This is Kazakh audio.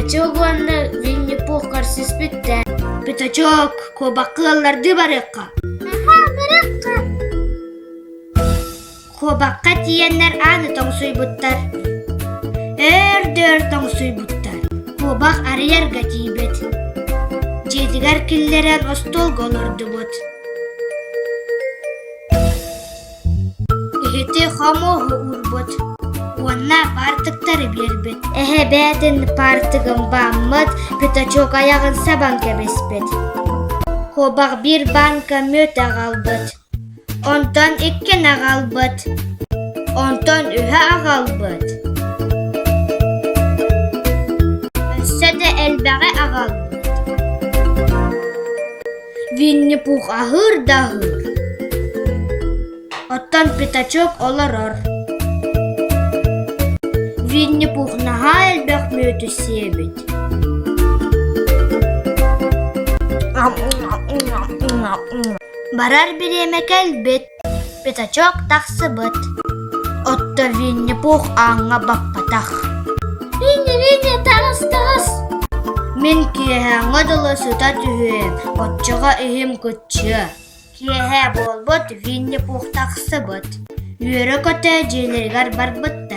Пятачок уанна Винни-Пух карсис битте. Пятачок, кобаккыларды барыққа. Аха, бараққа. Кобакка тиеннер аны тоңсуйбуттар. Өр тоңсуйбуттар. Кобак арыярга тиибет. Жетигер киллерен остол голорду бут. Ихити хамоғы урбут. Уанна партыктары бербет. Бәдін партыгын баммыт, Пятачок аяғын сабан кебеспет. Кобак bir банка мөт ағалбыт. Онтон иккен ағалбыт. Онтон үһә ағалбыт. Өссө де элбәғе ағалбыт. Винни-Пух ахыр дahыр. Оттон Пятачок олорор. Винни-Пух наха элбәқ мөтү себет. Барар биремек элбет. Пятачок тахсыбыт. Отто Винни-Пух аңа баппатах. Винни, тағыс. Мен киэһэ аңадылы сута түһүөм, отчоға иһим кытчы. Киэһэ болбут Винни-Пух тахсыбыт. Үөрө көтө дьиэлэригэр барбытта.